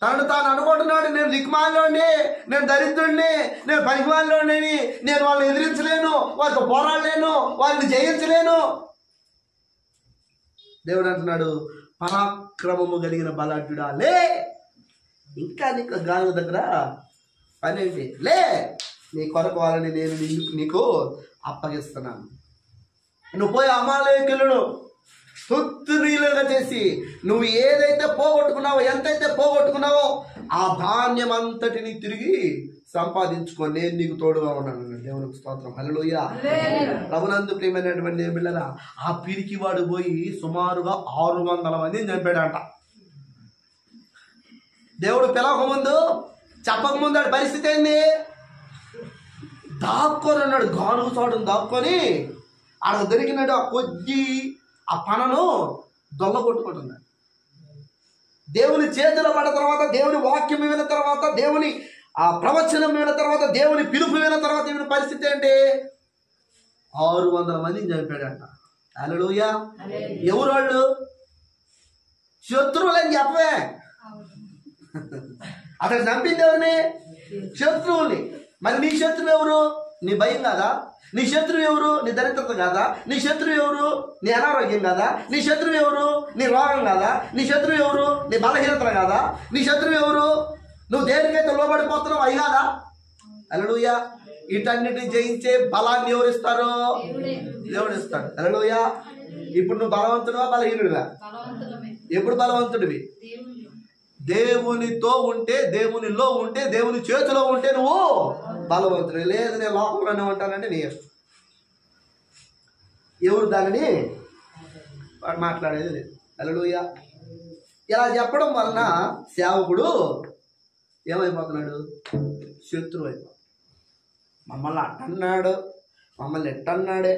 తను తాను అనుకుంటున్నాడు, నేను దిక్కుమాలిలోని, నేను దరిద్రుడిని, నేను పనికిమాలిలోని, నేను వాళ్ళని ఎదిరించలేను, వాళ్ళతో పోరాడలేను, వాళ్ళని జయించలేను. దేవుడు అంటున్నాడు, పరాక్రమము కలిగిన బలాఢ్యుడా లే, ఇంకా నీకు గాను దగ్గర పని ఏంటి? లే, నీ కొరకు వాళ్ళని నేను నీకు అప్పగిస్తున్నాను. నువ్వు పోయి అమాలేకులను స్తుత్తురీలుగా చేసి నువ్వు ఏదైతే పోగొట్టుకున్నావో, ఎంతైతే పోగొట్టుకున్నావో ఆ ధాన్యం అంతటిని తిరిగి సంపాదించుకొని నేను నీకు తోడుగా ఉన్నాను. దేవునికి స్తోత్రం. హల్లెలూయా. ప్రభునందు ప్రియమైనటువంటి బిడ్డలారా, ఆ పిరికి వాడు పోయి సుమారుగా 600 మందిని చంపాడంట. దేవుడు పిలవకముందు, చెప్పకముందు ఆడి పరిస్థితి ఏంది? దాక్కొని ఉన్నాడు. గానుగు చోటును దాక్కొని ఆడ దొరికినాడు. ఆ కొద్ది ఆ పనను దొల్ల కొట్టుకుంటున్నాడు. దేవుని చేతులు పడ్డ తర్వాత, దేవుని వాక్యం విన్న తర్వాత, దేవుని ఆ ప్రవచనం విన్న తర్వాత, దేవుని పిలుపు విన్న తర్వాత ఈయన పరిస్థితి ఏంటి? 600 మందిని చంపాడంట. హల్లెలూయా. ఎవరు వాళ్ళు? శత్రువులని చెప్పవే. అతను చంపింది ఎవరిని? శత్రువుని. మరి నీ శత్రువు ఎవరు? నీ భయం కాదా? నీ శత్రువు ఎవరు? నీ దరిద్రత కాదా? నీ శత్రువు ఎవరు? నీ అనారోగ్యం కాదా? నీ శత్రువు ఎవరు? నీ రోగం కాదా? నీ శత్రువు ఎవరు? నీ బలహీనతలు కాదా? నీ శత్రువు ఎవరు? నువ్వు దేనికైతే లోబడిపోతున్నావు అవి కాదా? హల్లెలూయా. వీటన్నిటిని జయించే బలాన్ని ఎవరు ఇస్తారు? దేవుడు ఇస్తాడు. హల్లెలూయా. ఇప్పుడు నువ్వు బలవంతుడువా బలహీనుడువా? ఎప్పుడు బలవంతుడివి? దేవునితో ఉంటే, దేవునిలో ఉంటే, దేవుని చేతిలో ఉంటే నువ్వు బలవంతుడు. లేదు నేను లోకంలోనే ఉంటానంటే నీ ఇష్టం. ఎవరు దానిని మాట్లాడేది లేదు. హల్లెలూయా. ఇలా చెప్పడం వలన సేవకుడు ఏమైపోతున్నాడు? శత్రువు అయిపోతున్నాడు. మమ్మల్ని అట్టన్నాడు, మమ్మల్ని ఎట్టన్నాడే,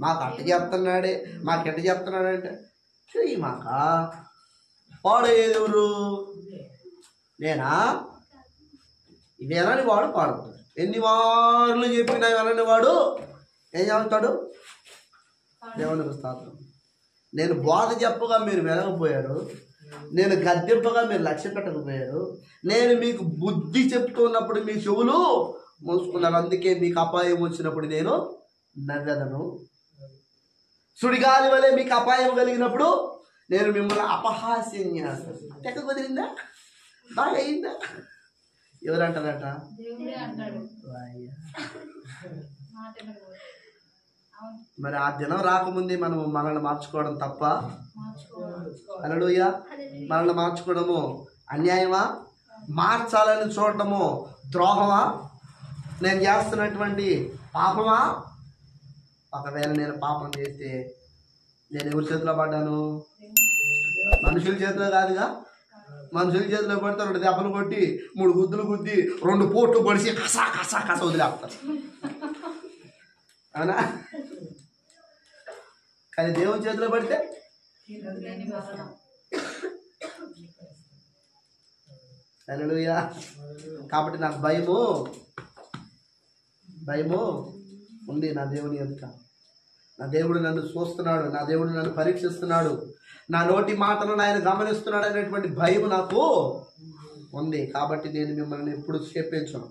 మాకు అట్ట చెప్తున్నాడే, మాకెట్ట చెప్తున్నాడంటే చెయ్యి మాక పాడేది ఎవరు? నేనా? ఇదేనని వాడు పాడుతాడు. ఎన్ని మార్లు చెప్పినా వినని వాడు ఏం చెప్తాడు? దేవునికి స్తోత్రం. నేను బోధ చెప్పగా మీరు వినకపోయారు, నేను గద్దెంపగా మీరు లక్ష్య పెట్టకపోయారు, నేను మీకు బుద్ధి చెప్తున్నప్పుడు మీ చెవులు మూసుకున్నారు. అందుకే మీకు అపాయం వచ్చినప్పుడు నేను నవ్వెదను. సుడిగాలి వలె మీకు అపాయం కలిగినప్పుడు నేను మిమ్మల్ని అపహాస్యం చేస్తాను. ఎక్క కుదిరిందా? బాగా అయిందా? ఎవరంటారట? మరి ఆ దినం రాకముందే మనం మనల్ని మార్చుకోవడం తప్ప? హల్లెలూయా. మనల్ని మార్చుకోవడము అన్యాయమా? మార్చాలని చూడటము ద్రోహమా? నేను చేస్తున్నటువంటి పాపమా? ఒకవేళ నేను పాపం చేస్తే నేను ఎవరి చేతిలో పడ్డాను? మనుషుల చేతిలో కాదుగా. మనుషుల చేతిలో పడితే 2 దెబ్బలు కొట్టి 3 గుద్దులు గుద్ది 2 పోట్లు పొడిచి కసా కసా కస వదిలేస్తారు. అవునా? కానీ దేవుని చేతిలో పడితే హల్లెలూయా. కాబట్టి నాకు భయము ఉంది నా దేవుని ఎదుట. నా దేవుడు నన్ను చూస్తున్నాడు, నా దేవుడు నన్ను పరీక్షిస్తున్నాడు, నా నోటి మాటలను ఆయన గమనిస్తున్నాడు అనేటువంటి భయం నాకు ఉంది. కాబట్టి నేను మిమ్మల్ని ఎప్పుడు క్షేపించను,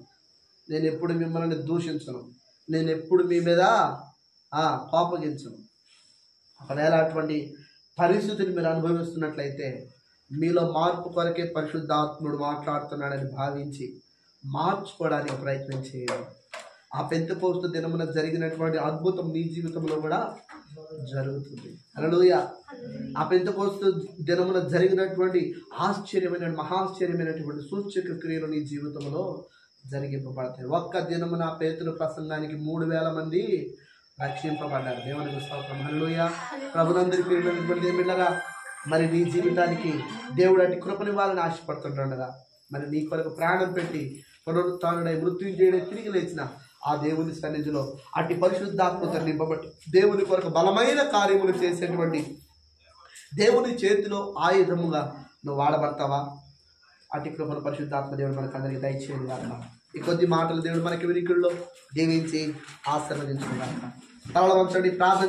నేను ఎప్పుడు మిమ్మల్ని దూషించను, నేను ఎప్పుడు మీ మీద కోపగించను. ఒకవేళ అటువంటి పరిస్థితిని మీరు అనుభవిస్తున్నట్లయితే మీలో మార్పు కొరకే పరిశుద్ధాత్ముడు మాట్లాడుతున్నాడని భావించి మార్చుకోవడానికి ప్రయత్నం చేయండి. ఆ పెంతెకోస్తు దినమున జరిగినటువంటి అద్భుతం మీ జీవితంలో కూడా జరుగుతుంది. హల్లెలూయా. ఆ పెంతెకోస్తు దినమున జరిగినటువంటి మహాశ్చర్యమైనటువంటి సూచక క్రియలు నీ జీవితంలో జరిగింపబడతాయి. ఒక్క దినమున పేతురు ప్రసంగానికి 3000 మంది రక్షింపబడ్డారు. దేవునికి స్తోత్రం. హల్లెలూయా. ప్రభునందరికీ బిడ్డలారా, మరి నీ జీవితానికి దేవుడు అటు కృపనివ్వాలని ఆశపడుతుండగా, మరి నీ కొరకు ప్రాణం పెట్టి పునరుత్థానుడై మృత్యుంజయుడై తిరిగి లేచిన ఆ దేవుని సన్నిధిలో అట్టి పరిశుద్ధాత్మతో నింపబట్టి దేవుని కొరకు బలమైన కార్యములు చేసేటువంటి దేవుని చేతిలో ఆయుధముగా నువ్వు వాడబడతావా? అట్టి కృపను పరిశుద్ధాత్మ దేవుడు మనకు అందరికీ దయచేయండి కాక. ఈ కొద్ది మాటలు దేవుడు మనకి వినికిడిలో దీవించి ఆశీర్వదించుకున్నాక తలల వంచండి, ప్రార్థన